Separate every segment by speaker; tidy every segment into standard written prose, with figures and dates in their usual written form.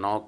Speaker 1: 9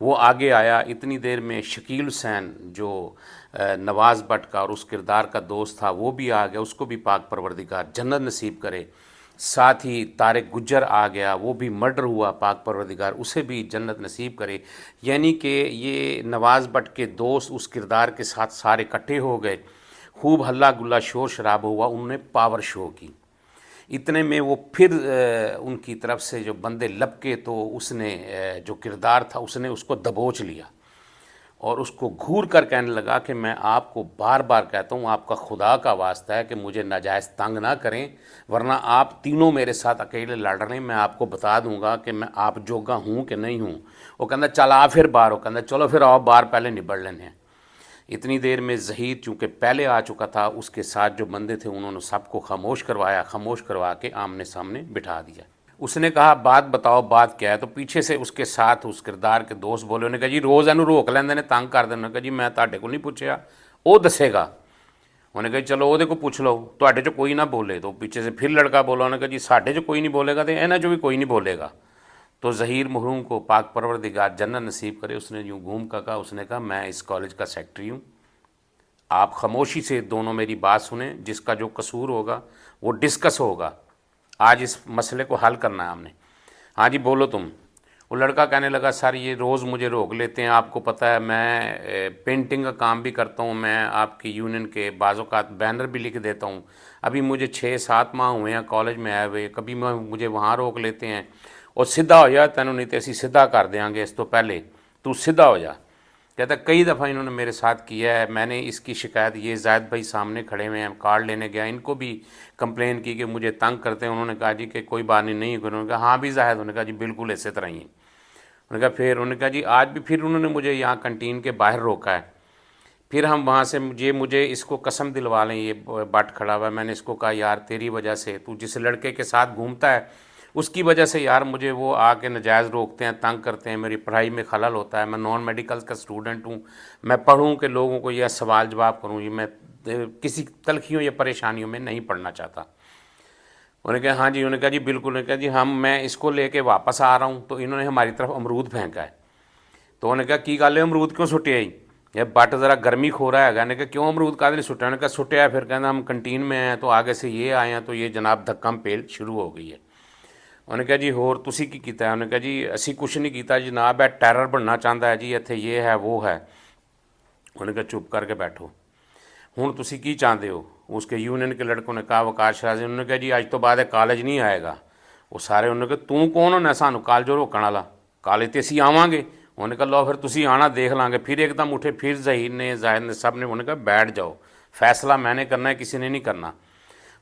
Speaker 1: وہ آگے آیا. اتنی دیر میں شکیل حسین جو نواز بٹ کا اور اس کردار کا دوست تھا وہ بھی آ گیا, اس کو بھی پاک پروردگار جنت نصیب کرے. ساتھ ہی طارق گجر آ گیا, وہ بھی مرڈر ہوا, پاک پروردگار اسے بھی جنت نصیب کرے. یعنی کہ یہ نواز بٹ کے دوست اس کردار کے ساتھ سارے اکٹھے ہو گئے. خوب ہلا گلا شور شراب ہوا, انہوں نے پاور شو کی. اتنے میں وہ پھر ان کی طرف سے جو بندے لپکے تو اس نے جو کردار تھا اس نے اس کو دبوچ لیا اور اس کو گھور کر کہنے لگا کہ میں آپ کو بار بار کہتا ہوں, آپ کا خدا کا واسطہ ہے کہ مجھے ناجائز تنگ نہ کریں, ورنہ آپ تینوں میرے ساتھ اکیلے لڑ رہے ہیں, میں آپ کو بتا دوں گا کہ میں آپ جوگا ہوں کہ نہیں ہوں. وہ کہنا چل آ پھر باہر, وہ کہنا چلو پھر آؤ باہر, پہلے نبڑ لینے ہیں. اتنی دیر میں ظہیر چونکہ پہلے آ چکا تھا, اس کے ساتھ جو بندے تھے انہوں نے سب کو خاموش کروایا, خاموش کروا کے آمنے سامنے بٹھا دیا. اس نے کہا بات بتاؤ بات کیا ہے. تو پیچھے سے اس کے ساتھ اس کردار کے دوست بولے, انہوں نے کہا جی روز اینو روک لیندے نے, تنگ کر دینا. کہا جی میں تہاڈے کو نہیں پوچھیا, وہ دسے گا. انہوں نے کہا چلو وہ کو پوچھ لو, تہاڈے چ کوئی نہ بولے. تو پیچھے سے پھر لڑکا بولا, انہوں نے کہا جی ساڈے چ کوئی نہیں بولے گا تو انہاں چ بھی کوئی نہیں بولے گا. تو ظہیر محروم کو پاک پروردگار جنت نصیب کرے, اس نے یوں گھوم کر کہا, اس نے کہا میں اس کالج کا سیکٹری ہوں, آپ خاموشی سے دونوں میری بات سنیں, جس کا جو قصور ہوگا وہ ڈسکس ہوگا, آج اس مسئلے کو حل کرنا ہے ہم نے. ہاں جی بولو تم. وہ لڑکا کہنے لگا سر یہ روز مجھے روک لیتے ہیں, آپ کو پتہ ہے میں پینٹنگ کا کام بھی کرتا ہوں, میں آپ کی یونین کے بعض اوقات بینر بھی لکھ دیتا ہوں. ابھی مجھے 6-7 ماہ ہوئے ہیں کالج میں آئے ہوئے, کبھی مجھے وہاں روک لیتے ہیں, اور سیدھا ہو جا تینوں, نہیں تو اسی سیدھا کر دیں گے اس تو پہلے, تو سیدھا ہو جا. کہتا ہے کئی دفعہ انہوں نے میرے ساتھ کیا ہے, میں نے اس کی شکایت, یہ زاہد بھائی سامنے کھڑے ہوئے ہیں, کارڈ لینے گیا, ان کو بھی کمپلین کی کہ مجھے تنگ کرتے ہیں. انہوں نے کہا جی کہ کوئی بات نہیں. انہوں نے کہا ہاں بھی زاہد, انہوں نے کہا جی بالکل اسی طرح ہی. انہوں نے کہا پھر, انہوں نے کہا جی آج بھی پھر انہوں نے مجھے یہاں کنٹین کے باہر روکا ہے. پھر ہم وہاں سے مجھے اس کو قسم دلوا لیں, یہ بٹ کھڑا ہوا ہے. میں نے اس کو کہا یار تیری وجہ سے, تو جس لڑکے کے ساتھ گھومتا ہے اس کی وجہ سے یار مجھے وہ آ کے ناجائز روکتے ہیں, تنگ کرتے ہیں, میری پڑھائی میں خلل ہوتا ہے. میں نان میڈیکل کا اسٹوڈنٹ ہوں, میں پڑھوں کہ لوگوں کو یہ سوال جواب کروں, یہ میں کسی تلخیوں یا پریشانیوں میں نہیں پڑھنا چاہتا. انہوں نے کہا ہاں جی. انہوں نے کہا جی بالکل. انہوں نے کہا جی میں اس کو لے کے واپس آ رہا ہوں. تو انہوں نے ہماری طرف امرود پھینکا ہے. تو انہوں نے کہا کی گل ہے, امرود کیوں سٹے آئی, یہ بٹ ذرا گرمی کھو رہا ہے. انہوں نے کہا کیوں امرود کا نہیں سٹیا. انہوں نے کہا سٹیا ہے. پھر کہنا ہم کنٹین میں ہیں تو آگے سے یہ آئے ہیں تو یہ جناب دھکم پیل شروع ہو گئی ہے. انہوں نے کہا جی ہور تسی کی کیتا ہے. انہوں نے کہا جی اسی کچھ نہیں کیتا جناب, ہے ٹیرر بننا چاہتا ہے جی, اتنے یہ ہے وہ ہے. انہوں نے کہا چپ کر کے بیٹھو, ہوں تسی کی چاہتے ہو. اس کے یونین کے لڑکوں نے کہا وقار شرازی. انہوں نے کہا جی اج تو بعد کالج نہیں آئے گا. وہ سارے انہوں نے کہا تو کون ہونا سانو کالجوں روکن والا, کالج تے اسی آواں گے. انہوں نے کہا لو پھر تسی آنا دیکھ لیں گے. پھر ایک دم اٹھے, پھر ظہیر نے زاہد نے سب نے, انہوں نے کہا بیٹھ جاؤ, فیصلہ میں نے کرنا ہے, کسی نے نہیں کرنا.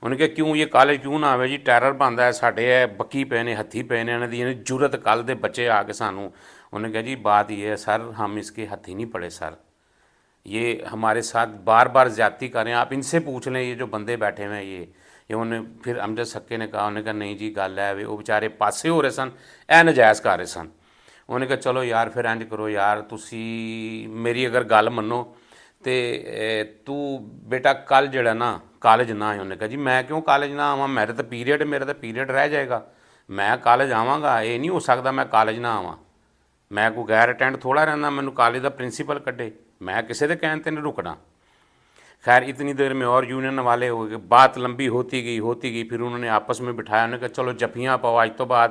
Speaker 1: انہوں نے کہا کیوں یہ کالج کیوں نہ آئے جی, ٹیرر بنتا ہے ساڈے, ہے بکی پے نے, ہتھی پے نے, انہوں دی جرت کل دے بچے آ کے سانوں. انہوں نے کہا جی بات یہ ہے سر, ہم اس کے ہتھی نہیں پڑے سر, یہ ہمارے ساتھ بار بار زیادتی کر رہے ہیں, آپ ان سے پوچھ لیں یہ جو بندے بیٹھے ہوئے ہیں یہ انہوں نے. پھر امجد سکے نے کہا, انہوں نے کہا نہیں جی گل ہے, وہ بیچارے پاسے ہو رہے سن, اے نجائز کر رہے سن. انہوں نے کہا چلو یار پھر انج کرو یار, تسی میری اگر گل منو تو بیٹا کل جڑا نا کالج نہ آئے. انہوں نے کہا جی میں کیوں کالج نہ آواں, میرا تو پیریڈ رہ جائے گا, میں کالج آواں گا. یہ نہیں ہو سکتا میں کالج نہ آواں, میں کوئی غیر اٹینڈ تھوڑا رہنا, مینوں کالج دا پرنسپل کڈے, میں کسی دے کہن تے نہیں رکنا. خیر اتنی دیر میں اور یونین والے ہو گئے, بات لمبی ہوتی گئی. پھر انہوں نے آپس میں بٹھایا, انہوں نے کہا چلو جفیاں پاؤ, اج تو بعد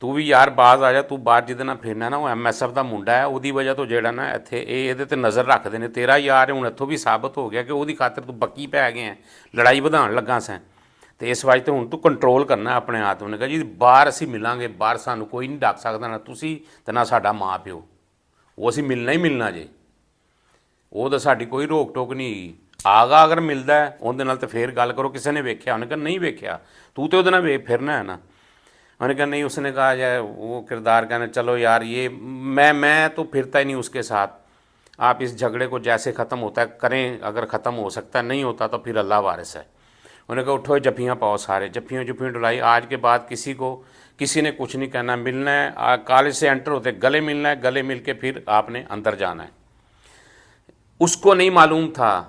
Speaker 1: تو بھی یار باز آ جا, تو باہر جہد نال پھرنا نا وہ MSF دا منڈا ہے, وہی وجہ تو جیڑا نا اتنے یہ تے نظر رکھتے ہیں, تیرا یار ہے. ہوں اتوں بھی ثابت ہو گیا کہ وہی خاطر تو بکی پی گئے ہیں, لڑائی ودھان لگا سیں, تو اس واسطے ہوں تو کنٹرول کرنا اپنے آپ. انہوں نے کہا جی باہر اسی ملیں گے, باہر سانوں کوئی نہیں ڈک سکتا, نہ تسی تے نہ ساڈا ماں پیو, وہ اسی ملنا ہی ملنا جے, وہ تو ساڈی کوئی روک ٹوک نہیں. آگا اگر ملتا ہے اندر نال تو پھر گل کرو, کسی نے ویکھیا. انہوں نے کہا نہیں ویکھیا, تو وہ نال پھرنا ہے نا. انہوں نے کہا نہیں. اس نے کہا جائے وہ کردار کہنے چلو یار یہ میں تو پھرتا ہی نہیں اس کے ساتھ, آپ اس جھگڑے کو جیسے ختم ہوتا ہے کریں, اگر ختم ہو سکتا ہے, نہیں ہوتا تو پھر اللہ وارث ہے. انہوں نے کہا اٹھو جفیاں پاؤ سارے, جفیاں ڈلائی. آج کے بعد کسی نے کچھ نہیں کہنا, ملنا ہے کالج سے انٹر ہوتے گلے ملنا ہے, گلے مل کے پھر آپ نے اندر جانا ہے. اس کو نہیں معلوم تھا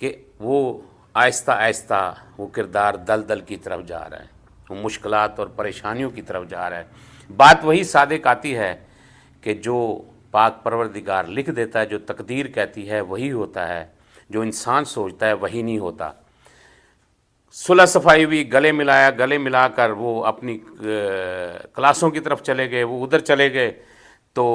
Speaker 1: کہ وہ آہستہ آہستہ وہ کردار دلدل کی طرف جا رہا ہے, وہ مشکلات اور پریشانیوں کی طرف جا رہا ہے. بات وہی صادق آتی ہے کہ جو پاک پروردگار لکھ دیتا ہے، جو تقدیر کہتی ہے وہی ہوتا ہے، جو انسان سوچتا ہے وہی نہیں ہوتا۔ صلح صفائی ہوئی، گلے ملایا، گلے ملا کر وہ اپنی کلاسوں کی طرف چلے گئے، وہ ادھر چلے گئے۔ تو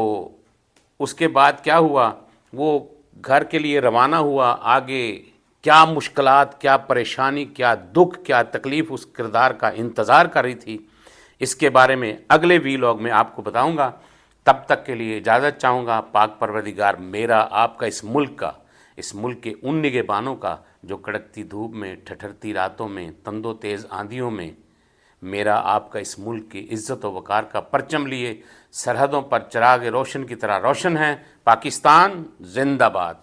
Speaker 1: اس کے بعد کیا ہوا، وہ گھر کے لیے روانہ ہوا۔ آگے کیا مشکلات، کیا پریشانی، کیا دکھ، کیا تکلیف اس کردار کا انتظار کر رہی تھی، اس کے بارے میں اگلے ویلاگ میں آپ کو بتاؤں گا۔ تب تک کے لیے اجازت چاہوں گا۔ پاک پروردگار میرا آپ کا، اس ملک کا، اس ملک کے ان نگہبانوں کا جو کڑکتی دھوپ میں، ٹھٹھرتی راتوں میں، تندو تیز آندھیوں میں میرا آپ کا اس ملک کی عزت و وقار کا پرچم لیے سرحدوں پر چراغ روشن کی طرح روشن ہیں۔ پاکستان زندہ باد۔